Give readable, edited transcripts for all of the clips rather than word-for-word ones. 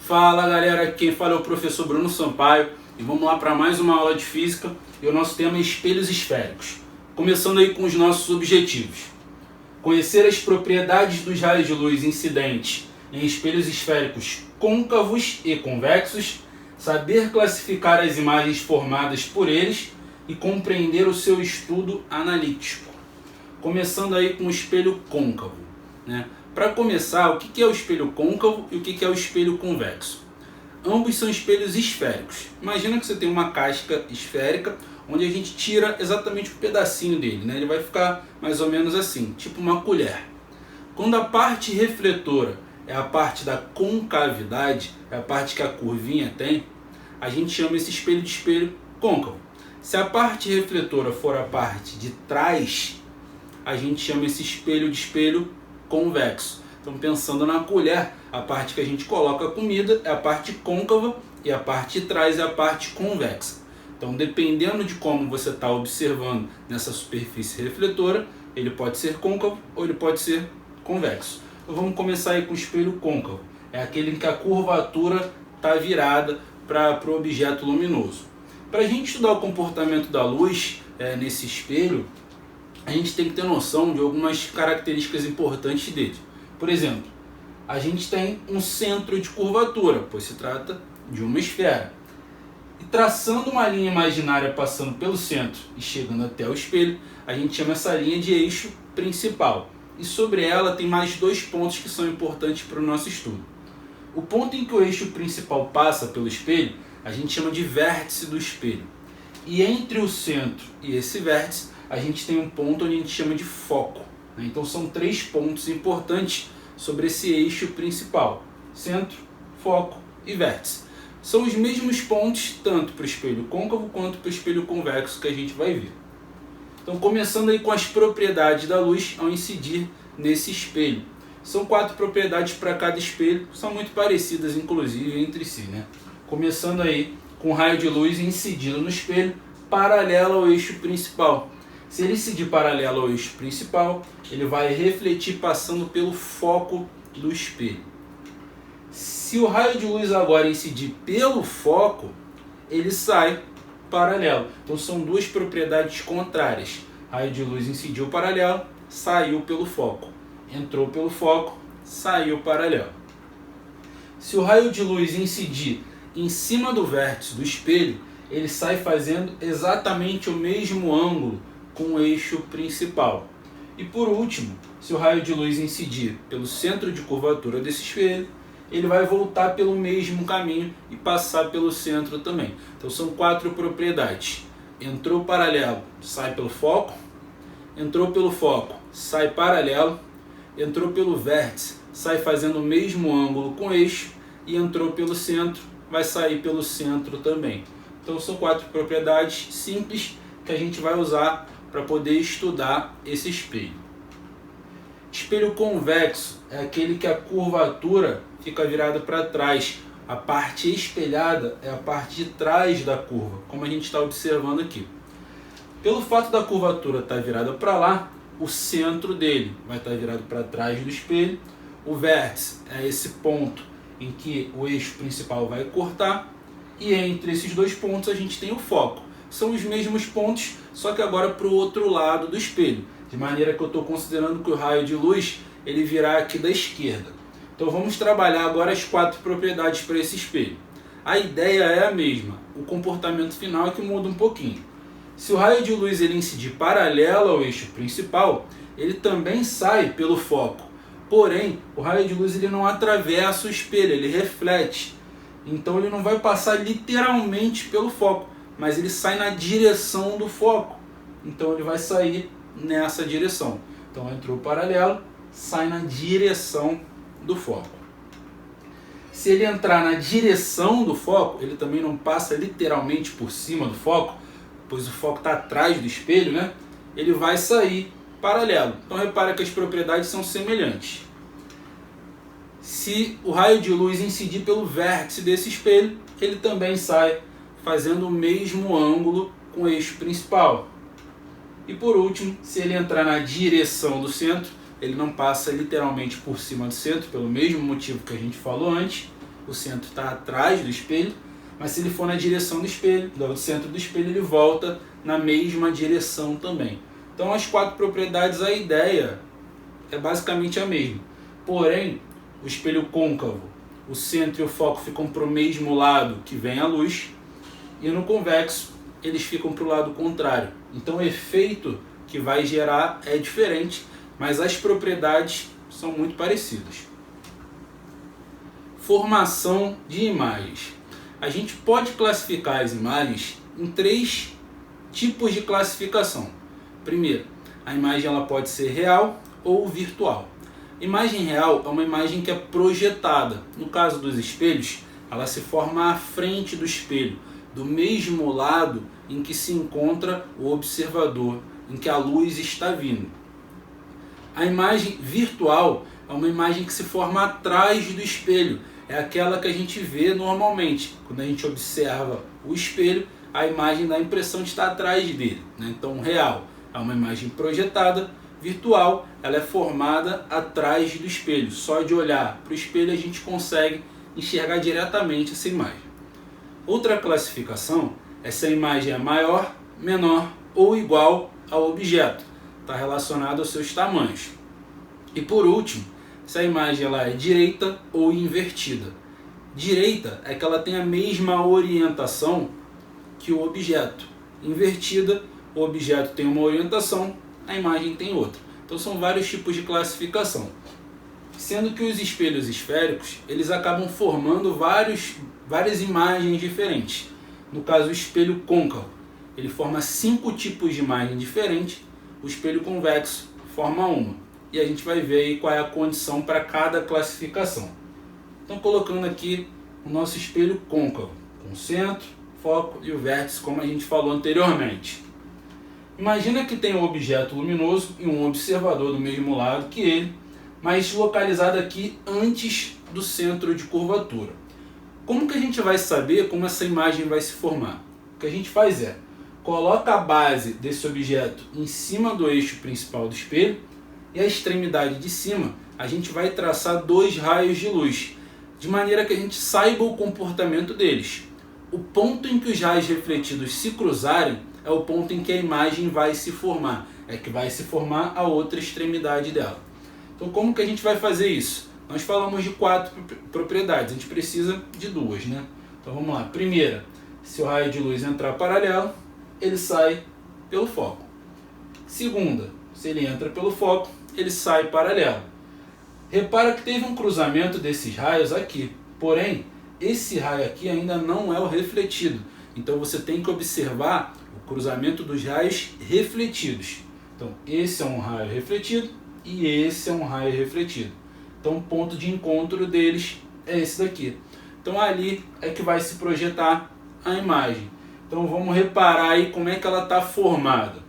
Fala galera, quem fala é o professor Bruno Sampaio e vamos lá para mais uma aula de física e o nosso tema é espelhos esféricos. Começando aí com os nossos objetivos. Conhecer as propriedades dos raios de luz incidentes em espelhos esféricos côncavos e convexos, saber classificar as imagens formadas por eles e compreender o seu estudo analítico. Começando aí com o espelho côncavo, né? Para começar, o que é o espelho côncavo e o que é o espelho convexo? Ambos são espelhos esféricos. Imagina que você tem uma casca esférica onde a gente tira exatamente um pedacinho dele, né? Ele vai ficar mais ou menos assim, tipo uma colher. Quando a parte refletora é a parte da concavidade, é a parte que a curvinha tem, a gente chama esse espelho de espelho côncavo. Se a parte refletora for a parte de trás, a gente chama esse espelho de espelho convexo. Então, pensando na colher, a parte que a gente coloca a comida é a parte côncava e a parte de trás é a parte convexa. Então, dependendo de como você está observando nessa superfície refletora, ele pode ser côncavo ou ele pode ser convexo. Então, vamos começar aí com o espelho côncavo. É aquele em que a curvatura está virada para o objeto luminoso. Para a gente estudar o comportamento da luz nesse espelho, a gente tem que ter noção de algumas características importantes dele. Por exemplo, a gente tem um centro de curvatura, pois se trata de uma esfera. E traçando uma linha imaginária passando pelo centro e chegando até o espelho, a gente chama essa linha de eixo principal. E sobre ela tem mais dois pontos que são importantes para o nosso estudo. O ponto em que o eixo principal passa pelo espelho, a gente chama de vértice do espelho. E entre o centro e esse vértice, a gente tem um ponto onde a gente chama de foco. Então são três pontos importantes sobre esse eixo principal: centro, foco e vértice. São os mesmos pontos tanto para o espelho côncavo quanto para o espelho convexo que a gente vai ver. Então, começando aí com as propriedades da luz ao incidir nesse espelho. São 4 propriedades para cada espelho, são muito parecidas inclusive entre si, né? Começando aí com o raio de luz incidindo no espelho paralelo ao eixo principal. Se ele incidir paralelo ao eixo principal, ele vai refletir passando pelo foco do espelho. Se o raio de luz agora incidir pelo foco, ele sai paralelo. Então são duas propriedades contrárias. Raio de luz incidiu paralelo, saiu pelo foco. Entrou pelo foco, saiu paralelo. Se o raio de luz incidir em cima do vértice do espelho, ele sai fazendo exatamente o mesmo ângulo com o eixo principal. E por último, se o raio de luz incidir pelo centro de curvatura desse espelho, ele vai voltar pelo mesmo caminho e passar pelo centro também. Então são 4 propriedades. Entrou paralelo, sai pelo foco. Entrou pelo foco, sai paralelo. Entrou pelo vértice, sai fazendo o mesmo ângulo com o eixo. E entrou pelo centro, vai sair pelo centro também. Então são 4 propriedades simples que a gente vai usar para poder estudar esse espelho. Espelho convexo é aquele que a curvatura fica virada para trás. A parte espelhada é a parte de trás da curva, como a gente está observando aqui. Pelo fato da curvatura estar virada para lá, o centro dele vai estar virado para trás do espelho. O vértice é esse ponto em que o eixo principal vai cortar. E entre esses dois pontos a gente tem o foco. São os mesmos pontos, só que agora para o outro lado do espelho. De maneira que eu estou considerando que o raio de luz ele virá aqui da esquerda. Então vamos trabalhar agora as 4 propriedades para esse espelho. A ideia é a mesma, o comportamento final é que muda um pouquinho. Se o raio de luz ele incidir paralelo ao eixo principal, ele também sai pelo foco. Porém, o raio de luz ele não atravessa o espelho, ele reflete. Então ele não vai passar literalmente pelo foco, mas ele sai na direção do foco. Então ele vai sair nessa direção. Então entrou paralelo, sai na direção do foco. Se ele entrar na direção do foco, ele também não passa literalmente por cima do foco, pois o foco está atrás do espelho, né? Ele vai sair paralelo. Então repara que as propriedades são semelhantes. Se o raio de luz incidir pelo vértice desse espelho, ele também sai fazendo o mesmo ângulo com o eixo principal. E por último, se ele entrar na direção do centro, ele não passa literalmente por cima do centro, pelo mesmo motivo que a gente falou antes, o centro está atrás do espelho, mas se ele for na direção do espelho, do centro do espelho, ele volta na mesma direção também. Então as 4 propriedades, a ideia é basicamente a mesma. Porém, o espelho côncavo, o centro e o foco ficam para o mesmo lado que vem a luz, e no convexo eles ficam para o lado contrário. Então o efeito que vai gerar é diferente, mas as propriedades são muito parecidas. Formação de imagens. A gente pode classificar as imagens em 3 tipos de classificação. Primeiro, a imagem ela pode ser real ou virtual. Imagem real é uma imagem que é projetada. No caso dos espelhos, ela se forma à frente do espelho, do mesmo lado em que se encontra o observador, em que a luz está vindo. A imagem virtual é uma imagem que se forma atrás do espelho. É aquela que a gente vê normalmente. Quando a gente observa o espelho, a imagem dá a impressão de estar atrás dele, né? Então, real é uma imagem projetada, virtual ela é formada atrás do espelho. Só de olhar para o espelho a gente consegue enxergar diretamente essa imagem. Outra classificação é se a imagem é maior, menor ou igual ao objeto. Está relacionado aos seus tamanhos. E por último, se a imagem ela é direita ou invertida. Direita é que ela tem a mesma orientação que o objeto. Invertida, o objeto tem uma orientação, a imagem tem outra. Então são vários tipos de classificação. Sendo que os espelhos esféricos, eles acabam formando várias imagens diferentes. No caso, o espelho côncavo, ele forma 5 tipos de imagem diferentes. O espelho convexo forma uma. E a gente vai ver aí qual é a condição para cada classificação. Então, colocando aqui o nosso espelho côncavo, com centro, foco e o vértice, como a gente falou anteriormente. Imagina que tem um objeto luminoso e um observador do mesmo lado que ele, mas localizado aqui antes do centro de curvatura. Como que a gente vai saber como essa imagem vai se formar? O que a gente faz é, coloca a base desse objeto em cima do eixo principal do espelho, e a extremidade de cima a gente vai traçar 2 raios de luz, de maneira que a gente saiba o comportamento deles. O ponto em que os raios refletidos se cruzarem é o ponto em que a imagem vai se formar, é que vai se formar a outra extremidade dela. Então como que a gente vai fazer isso? Nós falamos de 4 propriedades, a gente precisa de 2, né? Então vamos lá. Primeira, se o raio de luz entrar paralelo, ele sai pelo foco. Segunda, se ele entra pelo foco, ele sai paralelo. Repara que teve um cruzamento desses raios aqui, porém, esse raio aqui ainda não é o refletido. Então você tem que observar o cruzamento dos raios refletidos. Então esse é um raio refletido e esse é um raio refletido. Então o ponto de encontro deles é esse daqui. Então ali é que vai se projetar a imagem. Então vamos reparar aí como é que ela está formada.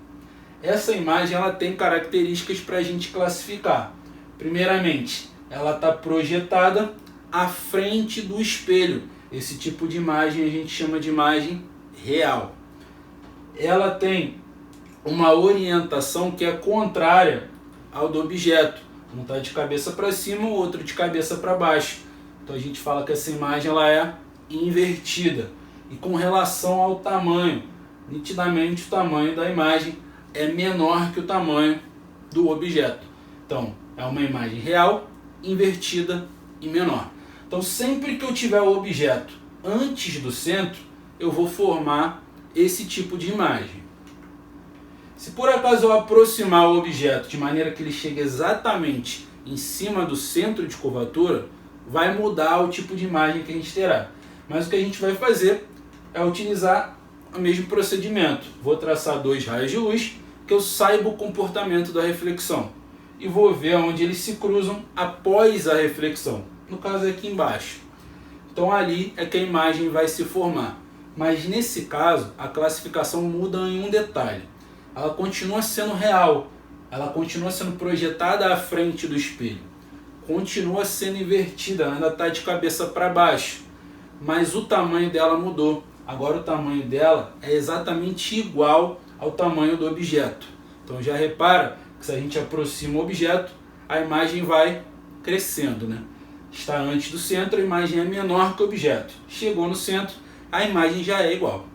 Essa imagem ela tem características para a gente classificar. Primeiramente, ela está projetada à frente do espelho. Esse tipo de imagem a gente chama de imagem real. Ela tem uma orientação que é contrária ao do objeto. Um está de cabeça para cima, o outro de cabeça para baixo. Então a gente fala que essa imagem ela é invertida. E com relação ao tamanho, nitidamente o tamanho da imagem é menor que o tamanho do objeto. Então, é uma imagem real, invertida e menor. Então, sempre que eu tiver o objeto antes do centro, eu vou formar esse tipo de imagem. Se por acaso eu aproximar o objeto de maneira que ele chegue exatamente em cima do centro de curvatura, vai mudar o tipo de imagem que a gente terá. Mas o que a gente vai fazer é utilizar o mesmo procedimento. Vou traçar 2 raios de luz, que eu saiba o comportamento da reflexão. E vou ver onde eles se cruzam após a reflexão. No caso aqui embaixo. Então ali é que a imagem vai se formar. Mas nesse caso, a classificação muda em um detalhe. Ela continua sendo real. Ela continua sendo projetada à frente do espelho. Continua sendo invertida, ela ainda está de cabeça para baixo. Mas o tamanho dela mudou. Agora o tamanho dela é exatamente igual ao tamanho do objeto. Então já repara que se a gente aproxima o objeto, a imagem vai crescendo, né? está antes do centro, a imagem é menor que o objeto. Chegou no centro, a imagem já é igual.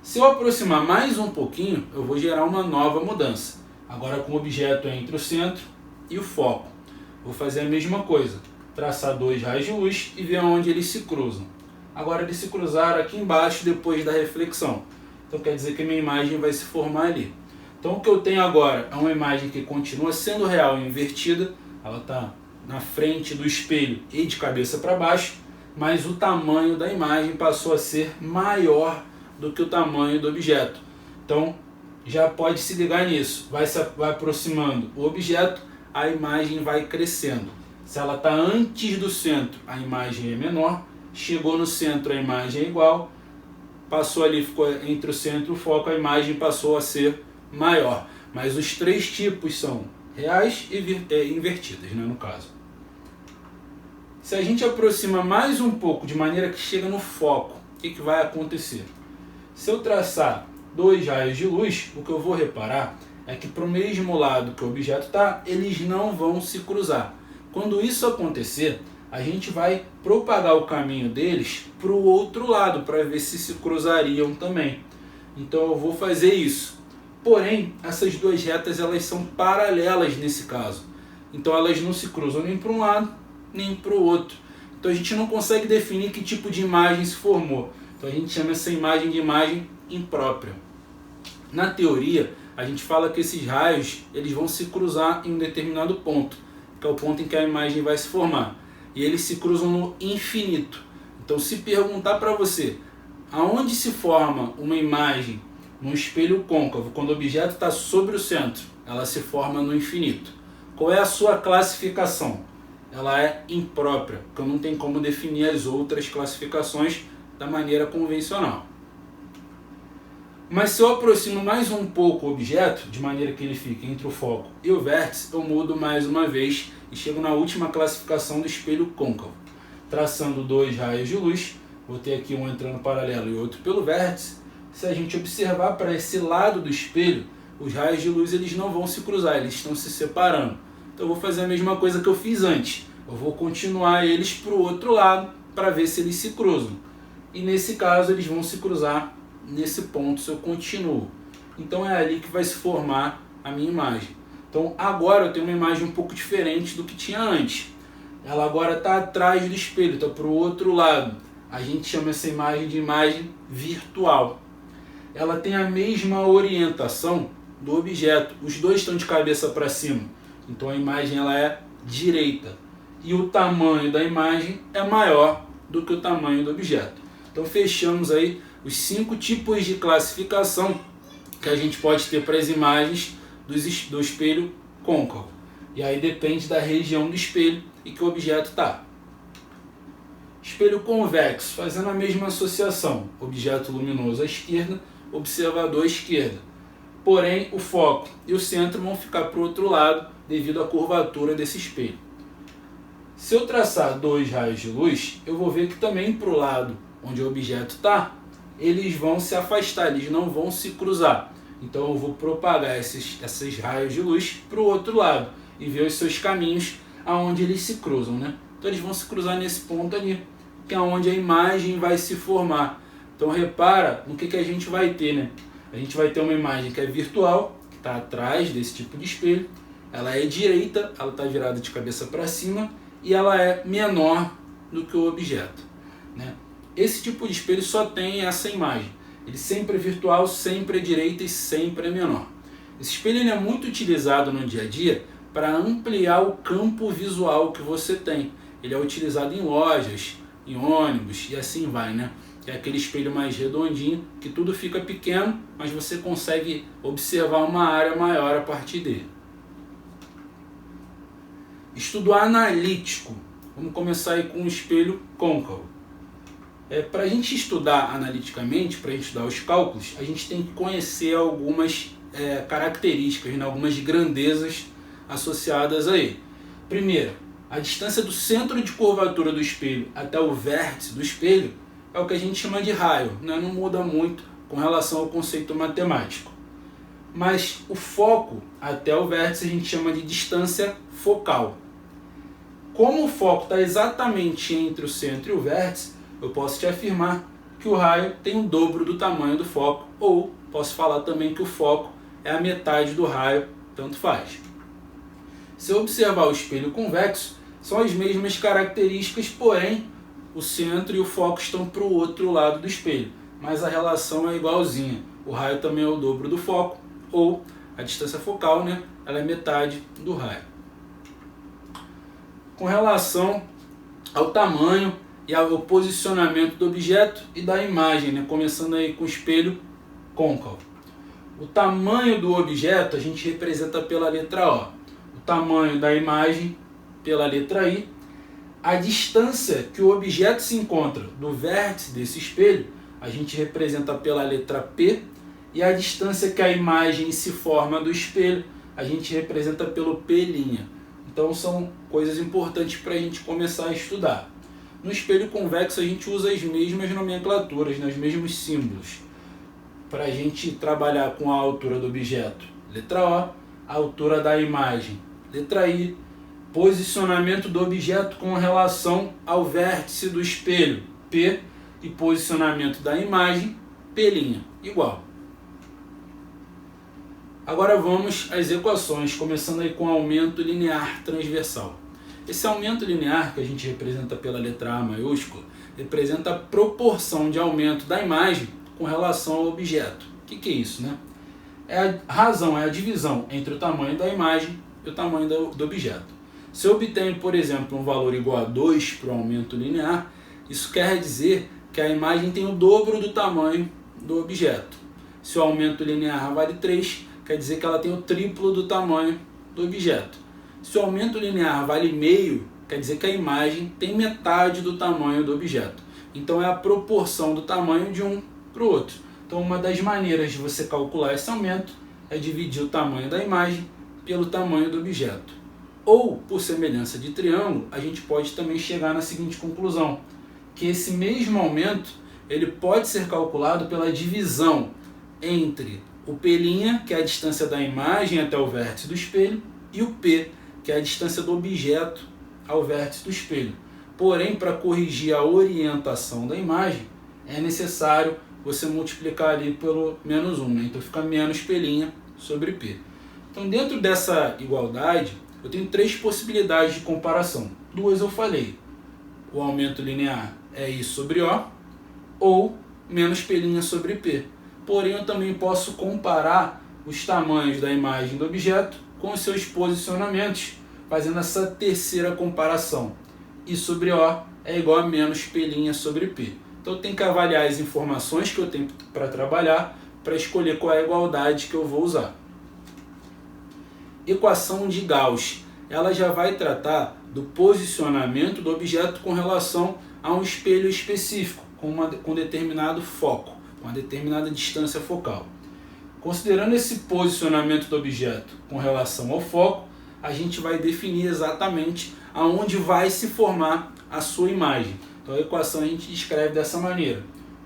Se eu aproximar mais um pouquinho, eu vou gerar uma nova mudança. Agora com o objeto entre o centro e o foco. Vou fazer a mesma coisa. Traçar dois raios de luz e ver onde eles se cruzam. Agora eles se cruzaram aqui embaixo depois da reflexão. Então quer dizer que a minha imagem vai se formar ali. Então o que eu tenho agora é uma imagem que continua sendo real e invertida. Ela está na frente do espelho e de cabeça para baixo. Mas o tamanho da imagem passou a ser maior do que o tamanho do objeto. Então já pode se ligar nisso. Vai aproximando o objeto, a imagem vai crescendo. Se ela está antes do centro, a imagem é menor. Chegou no centro, a imagem é igual. Passou ali, ficou entre o centro e o foco, a imagem passou a ser maior. Mas os três tipos são reais e invertidas, né, no caso. Se a gente aproxima mais um pouco, de maneira que chega no foco, o que vai acontecer? Se eu traçar dois raios de luz, o que eu vou reparar é que para o mesmo lado que o objeto está, eles não vão se cruzar. Quando isso acontecer, a gente vai propagar o caminho deles para o outro lado, para ver se cruzariam também. Então eu vou fazer isso. Porém, essas duas retas elas são paralelas nesse caso. Então elas não se cruzam nem para um lado, nem para o outro. Então a gente não consegue definir que tipo de imagem se formou. Então a gente chama essa imagem de imagem imprópria. Na teoria, a gente fala que esses raios eles vão se cruzar em um determinado ponto, que é o ponto em que a imagem vai se formar. E eles se cruzam no infinito. Então se perguntar para você, aonde se forma uma imagem num espelho côncavo, quando o objeto está sobre o centro, ela se forma no infinito. Qual é a sua classificação? Ela é imprópria, porque não tem como definir as outras classificações da maneira convencional. Mas se eu aproximo mais um pouco o objeto, de maneira que ele fique entre o foco e o vértice, eu mudo mais uma vez e chego na última classificação do espelho côncavo. Traçando dois raios de luz, vou ter aqui um entrando paralelo e outro pelo vértice. Se a gente observar para esse lado do espelho, os raios de luz eles não vão se cruzar, eles estão se separando. Então eu vou fazer a mesma coisa que eu fiz antes. Eu vou continuar eles para o outro lado para ver se eles se cruzam. E nesse caso eles vão se cruzar nesse ponto se eu continuo. Então é ali que vai se formar a minha imagem. Então agora eu tenho uma imagem um pouco diferente do que tinha antes. Ela agora está atrás do espelho, está para o outro lado. A gente chama essa imagem de imagem virtual. Ela tem a mesma orientação do objeto. Os dois estão de cabeça para cima. Então a imagem ela é direita. E o tamanho da imagem é maior do que o tamanho do objeto. Então fechamos aí os 5 tipos de classificação que a gente pode ter para as imagens do espelho côncavo. E aí depende da região do espelho e que o objeto está. Espelho convexo, fazendo a mesma associação. Objeto luminoso à esquerda, observador à esquerda. Porém, o foco e o centro vão ficar para o outro lado devido à curvatura desse espelho. Se eu traçar dois raios de luz, eu vou ver que também para o lado onde o objeto está, eles vão se afastar, eles não vão se cruzar. Então eu vou propagar esses raios de luz para o outro lado e ver os seus caminhos aonde eles se cruzam, né? Então eles vão se cruzar nesse ponto ali, que é onde a imagem vai se formar. Então repara no que a gente vai ter, né? A gente vai ter uma imagem que é virtual, que está atrás desse tipo de espelho. Ela é direita, ela está virada de cabeça para cima e ela é menor do que o objeto, né? Esse tipo de espelho só tem essa imagem. Ele sempre é virtual, sempre é direita e sempre é menor. Esse espelho ele é muito utilizado no dia a dia para ampliar o campo visual que você tem. Ele é utilizado em lojas, em ônibus e assim vai, né? É aquele espelho mais redondinho, que tudo fica pequeno, mas você consegue observar uma área maior a partir dele. Estudo analítico. Vamos começar aí com o espelho côncavo. Para a gente estudar analiticamente, para a gente estudar os cálculos, a gente tem que conhecer algumas características, né, algumas grandezas associadas a ele. Primeiro, a distância do centro de curvatura do espelho até o vértice do espelho é o que a gente chama de raio, né? Não muda muito com relação ao conceito matemático. Mas o foco até o vértice a gente chama de distância focal. como o foco está exatamente entre o centro e o vértice, eu posso te afirmar que o raio tem o dobro do tamanho do foco, ou posso falar também que o foco é a metade do raio, tanto faz. Se eu observar o espelho convexo, são as mesmas características, porém o centro e o foco estão para o outro lado do espelho, mas a relação é igualzinha. O raio também é o dobro do foco, ou a distância focal, né, ela é metade do raio. Com relação ao tamanho e ao posicionamento do objeto e da imagem, né, começando aí com o espelho côncavo. O tamanho do objeto a gente representa pela letra O, o tamanho da imagem pela letra I, a distância que o objeto se encontra do vértice desse espelho a gente representa pela letra P, e a distância que a imagem se forma do espelho a gente representa pelo P'. Então são coisas importantes para a gente começar a estudar. No espelho convexo a gente usa as mesmas nomenclaturas, os mesmos símbolos, para a gente trabalhar com a altura do objeto, letra O, a altura da imagem, letra I, posicionamento do objeto com relação ao vértice do espelho, P, e posicionamento da imagem, P', igual. Agora vamos às equações, começando aí com o aumento linear transversal. Esse aumento linear, que a gente representa pela letra A maiúscula, representa a proporção de aumento da imagem com relação ao objeto. O que é isso, né? A razão é a divisão entre o tamanho da imagem e o tamanho do objeto. Se eu obtenho, por exemplo, um valor igual a 2 para o aumento linear, isso quer dizer que a imagem tem o dobro do tamanho do objeto. Se o aumento linear vale 3, quer dizer que ela tem o triplo do tamanho do objeto. Se o aumento linear vale meio, quer dizer que a imagem tem metade do tamanho do objeto. Então é a proporção do tamanho de um para o outro. Então uma das maneiras de você calcular esse aumento é dividir o tamanho da imagem pelo tamanho do objeto. Ou, por semelhança de triângulo, a gente pode também chegar na seguinte conclusão, que esse mesmo aumento ele pode ser calculado pela divisão entre o P', que é a distância da imagem até o vértice do espelho, e o P, que é a distância do objeto ao vértice do espelho. Porém, para corrigir a orientação da imagem, é necessário você multiplicar ali pelo menos 1, né? Então fica menos P' sobre P. Então dentro dessa igualdade, eu tenho 3 possibilidades de comparação. 2 eu falei. O aumento linear é I sobre O, ou menos P' sobre P. Porém, eu também posso comparar os tamanhos da imagem do objeto com os seus posicionamentos, fazendo essa terceira comparação. I sobre O é igual a menos P' sobre P. Então eu tenho que avaliar as informações que eu tenho para trabalhar para escolher qual é a igualdade que eu vou usar. Equação de Gauss. Ela já vai tratar do posicionamento do objeto com relação a um espelho específico, com determinado foco, com uma determinada distância focal. Considerando esse posicionamento do objeto com relação ao foco, a gente vai definir exatamente aonde vai se formar a sua imagem. Então a equação a gente descreve dessa maneira.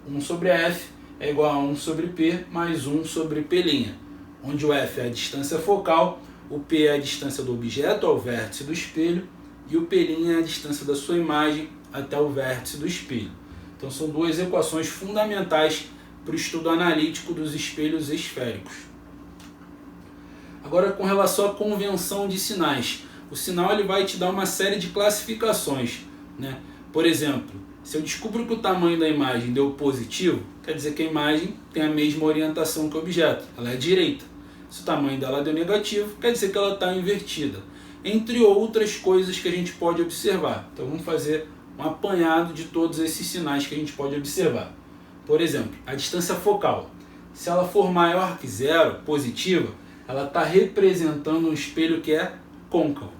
1 sobre F é igual a 1 sobre P mais 1 sobre P', onde o F é a distância focal, o P é a distância do objeto ao vértice do espelho e o P' é a distância da sua imagem até o vértice do espelho. Então são 2 equações fundamentais para o estudo analítico dos espelhos esféricos. Agora, com relação à convenção de sinais. O sinal ele vai te dar uma série de classificações, né? Por exemplo, se eu descubro que o tamanho da imagem deu positivo, quer dizer que a imagem tem a mesma orientação que o objeto, ela é direita. Se o tamanho dela deu negativo, quer dizer que ela está invertida. Entre outras coisas que a gente pode observar. Então vamos fazer um apanhado de todos esses sinais que a gente pode observar. Por exemplo, a distância focal. Se ela for maior que 0, positiva, ela está representando um espelho que é côncavo.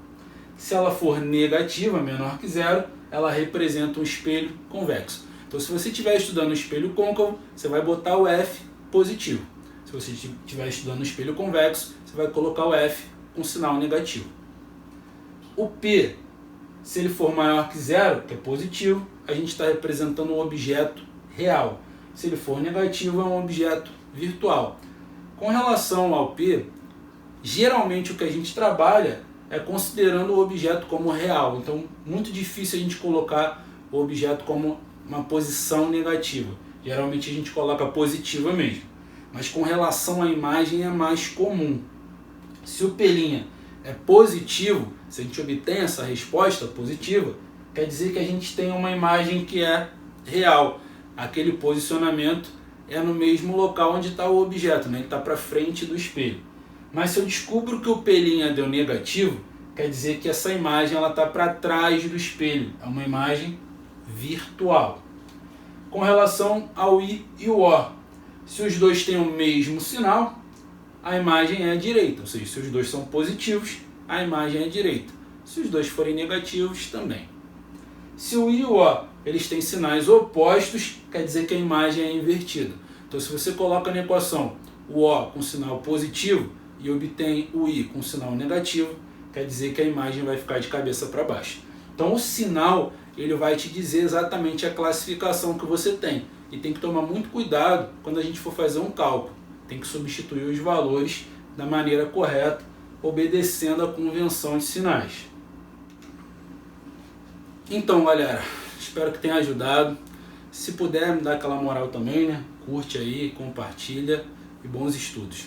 Se ela for negativa, menor que 0, ela representa um espelho convexo. Então se você estiver estudando um espelho côncavo, você vai botar o F positivo. Se você estiver estudando um espelho convexo, você vai colocar o F com sinal negativo. O P, se ele for maior que 0, que é positivo, a gente está representando um objeto real. Se ele for negativo, é um objeto virtual. Com relação ao P, geralmente o que a gente trabalha considerando o objeto como real. Então, muito difícil a gente colocar o objeto como uma posição negativa. Geralmente a gente coloca positiva mesmo. Mas com relação à imagem é mais comum. Se o pelinha é positivo, se a gente obtém essa resposta positiva, quer dizer que a gente tem uma imagem que é real. Aquele posicionamento é no mesmo local onde está o objeto, né? Ele está para frente do espelho. Mas se eu descubro que o pelinha deu negativo, quer dizer que essa imagem está para trás do espelho. É uma imagem virtual. Com relação ao I e o O, se os dois têm o mesmo sinal, a imagem é direita. Ou seja, se os dois são positivos, a imagem é direita. Se os dois forem negativos, também. Se o I e o O eles têm sinais opostos, quer dizer que a imagem é invertida. Então, se você coloca na equação o O com sinal positivo e obtém o I com sinal negativo, quer dizer que a imagem vai ficar de cabeça para baixo. Então, o sinal ele vai te dizer exatamente a classificação que você tem. E tem que tomar muito cuidado quando a gente for fazer um cálculo. Tem que substituir os valores da maneira correta, obedecendo a convenção de sinais. Então, galera, espero que tenha ajudado. Se puder, me dá aquela moral também, né? Curte aí, compartilha e bons estudos.